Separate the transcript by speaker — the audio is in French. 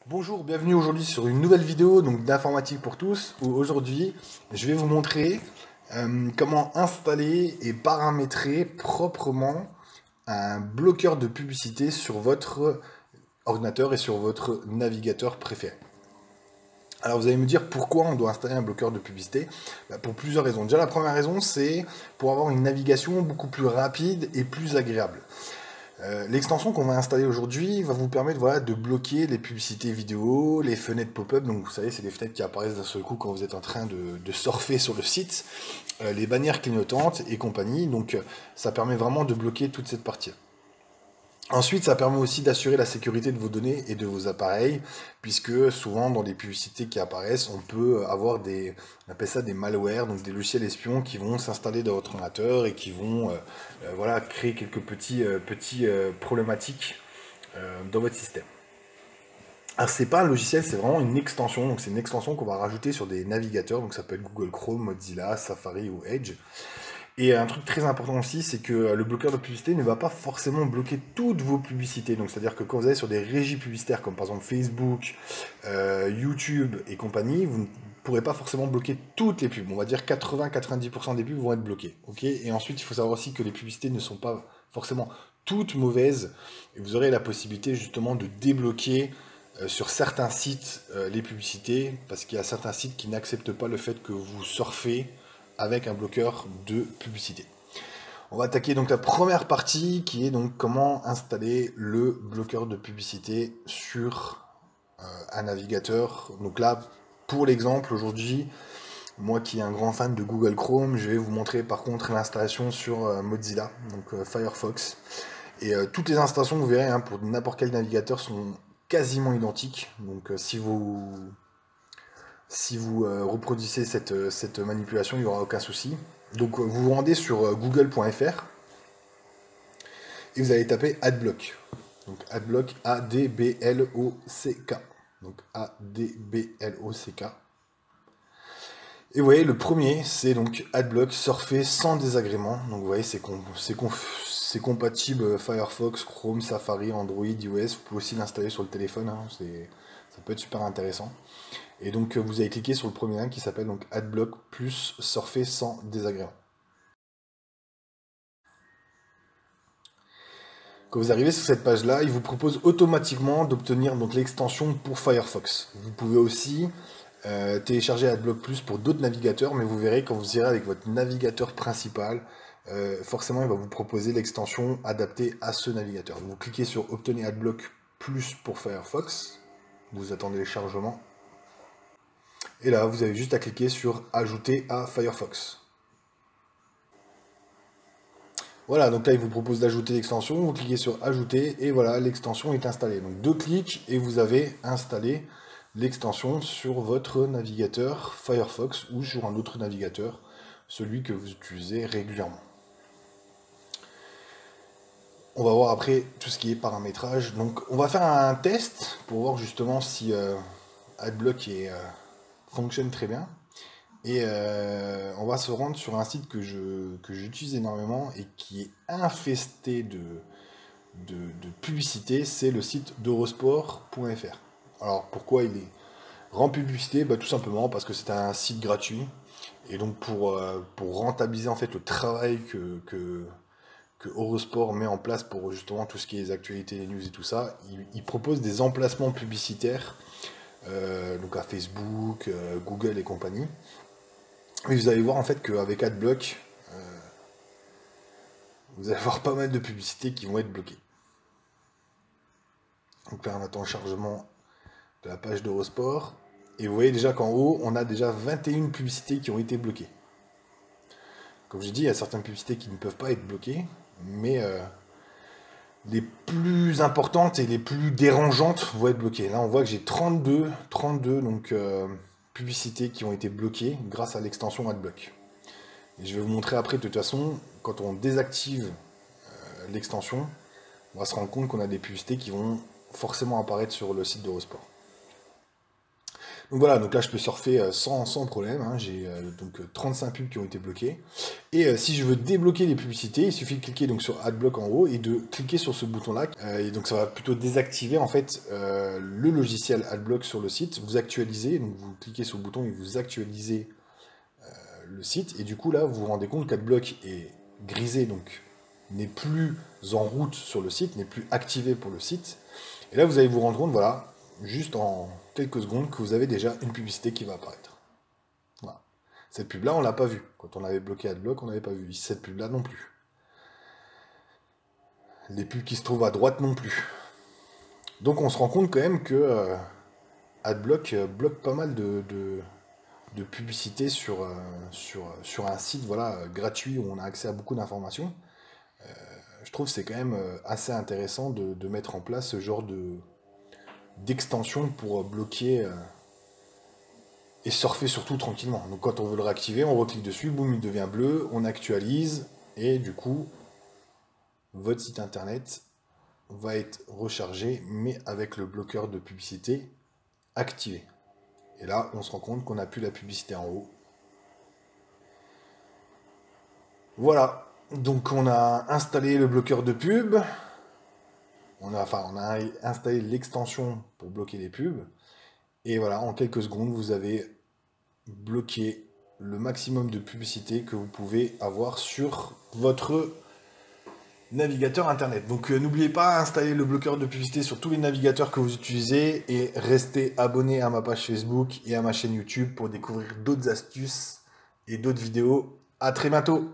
Speaker 1: Bonjour, bienvenue aujourd'hui sur une nouvelle vidéo d'informatique pour tous où aujourd'hui je vais vous montrer comment installer et paramétrer proprement un bloqueur de publicité sur votre ordinateur et sur votre navigateur préféré. Alors vous allez me dire pourquoi on doit installer un bloqueur de publicité. Pour plusieurs raisons. Déjà la première raison c'est pour avoir une navigation beaucoup plus rapide et plus agréable. L'extension qu'on va installer aujourd'hui va vous permettre voilà, de bloquer les publicités vidéo, les fenêtres pop-up. Donc vous savez, c'est les fenêtres qui apparaissent d'un seul coup quand vous êtes en train de surfer sur le site, les bannières clignotantes et compagnie. Donc ça permet vraiment de bloquer toute cette partie. Ensuite, ça permet aussi d'assurer la sécurité de vos données et de vos appareils, puisque souvent dans les publicités qui apparaissent, on peut avoir on appelle ça des malwares, donc des logiciels espions qui vont s'installer dans votre ordinateur et qui vont voilà, créer quelques petits problématiques dans votre système. Alors c'est pas un logiciel, c'est vraiment une extension, donc c'est une extension qu'on va rajouter sur des navigateurs, donc ça peut être Google Chrome, Mozilla, Safari ou Edge. Et un truc très important aussi, c'est que le bloqueur de publicité ne va pas forcément bloquer toutes vos publicités. Donc, c'est-à-dire que quand vous allez sur des régies publicitaires, comme par exemple Facebook, YouTube et compagnie, vous ne pourrez pas forcément bloquer toutes les pubs. On va dire 80-90% des pubs vont être bloquées. Et ensuite, il faut savoir aussi que les publicités ne sont pas forcément toutes mauvaises. Et vous aurez la possibilité justement de débloquer sur certains sites les publicités, parce qu'il y a certains sites qui n'acceptent pas le fait que vous surfez avec un bloqueur de publicité. On va attaquer donc la première partie qui est donc comment installer le bloqueur de publicité sur un navigateur. Donc là, pour l'exemple aujourd'hui, moi qui est un grand fan de Google Chrome, je vais vous montrer par contre l'installation sur Mozilla, donc Firefox. Et toutes les installations, vous verrez, hein, pour n'importe quel navigateur sont quasiment identiques. Donc si vous reproduisez cette manipulation, il n'y aura aucun souci. Donc vous vous rendez sur google.fr et vous allez taper Adblock. Donc Adblock, A-D-B-L-O-C-K. Donc A-D-B-L-O-C-K. Et vous voyez, le premier, c'est donc Adblock surfer sans désagrément. Donc vous voyez, c'est compatible Firefox, Chrome, Safari, Android, iOS. Vous pouvez aussi l'installer sur le téléphone, hein. Ça peut être super intéressant. Et donc vous allez cliquer sur le premier lien qui s'appelle donc Adblock plus surfer sans désagrément. Quand vous arrivez sur cette page-là, il vous propose automatiquement d'obtenir donc l'extension pour Firefox. Vous pouvez aussi télécharger Adblock Plus pour d'autres navigateurs, mais vous verrez quand vous irez avec votre navigateur principal, forcément il va vous proposer l'extension adaptée à ce navigateur. Donc, vous cliquez sur Obtenir Adblock Plus pour Firefox, vous attendez le chargement, et là vous avez juste à cliquer sur Ajouter à Firefox. Voilà, donc là il vous propose d'ajouter l'extension, vous cliquez sur Ajouter, et voilà, l'extension est installée. Donc 2 clics, et vous avez installé l'extension sur votre navigateur Firefox ou sur un autre navigateur, celui que vous utilisez régulièrement. On va voir après tout ce qui est paramétrage. Donc on va faire un test pour voir justement si Adblock fonctionne très bien. Et on va se rendre sur un site que j'utilise énormément et qui est infesté de publicité, c'est le site d'Eurosport.fr. Alors pourquoi il est rempli de publicité? Tout simplement parce que c'est un site gratuit. Et donc pour rentabiliser en fait le travail que Eurosport met en place pour justement tout ce qui est les actualités, les news et tout ça, il propose des emplacements publicitaires donc à Facebook, Google et compagnie. Et vous allez voir en fait qu'avec Adblock, vous allez avoir pas mal de publicités qui vont être bloquées. Donc là on attend le chargement de la page d'Eurosport. Et vous voyez déjà qu'en haut, on a déjà 21 publicités qui ont été bloquées. Comme j'ai dit, il y a certaines publicités qui ne peuvent pas être bloquées, mais les plus importantes et les plus dérangeantes vont être bloquées. Là, on voit que j'ai 32 donc, publicités qui ont été bloquées grâce à l'extension Adblock. Et je vais vous montrer après, de toute façon, quand on désactive l'extension, on va se rendre compte qu'on a des publicités qui vont forcément apparaître sur le site d'Eurosport. Donc voilà, donc là je peux surfer sans problème, hein. J'ai donc 35 pubs qui ont été bloquées. Et si je veux débloquer les publicités, il suffit de cliquer donc sur Adblock en haut et de cliquer sur ce bouton-là. Et donc ça va plutôt désactiver en fait le logiciel Adblock sur le site. Vous actualisez, donc vous cliquez sur le bouton et vous actualisez le site. Et du coup là, vous vous rendez compte qu'Adblock est grisé, donc n'est plus en route sur le site, n'est plus activé pour le site. Et là, vous allez vous rendre compte, voilà, juste en quelques secondes, que vous avez déjà une publicité qui va apparaître. Voilà. Cette pub-là, on l'a pas vue. Quand on avait bloqué Adblock, on n'avait pas vu. Cette pub-là non plus. Les pubs qui se trouvent à droite non plus. Donc on se rend compte quand même que Adblock bloque pas mal de publicités sur un site voilà, gratuit où on a accès à beaucoup d'informations. Je trouve que c'est quand même assez intéressant de mettre en place ce genre d'extension pour bloquer et surfer surtout tranquillement. Donc quand on veut le réactiver, on reclique dessus, boum, il devient bleu, on actualise, et du coup, votre site internet va être rechargé, mais avec le bloqueur de publicité activé. Et là, on se rend compte qu'on n'a plus la publicité en haut. Voilà, donc on a installé le bloqueur de pub, on a installé l'extension pour bloquer les pubs, et voilà, en quelques secondes, vous avez bloqué le maximum de publicité que vous pouvez avoir sur votre navigateur internet. Donc n'oubliez pas d'installer le bloqueur de publicité sur tous les navigateurs que vous utilisez et restez abonné à ma page Facebook et à ma chaîne YouTube pour découvrir d'autres astuces et d'autres vidéos. À très bientôt!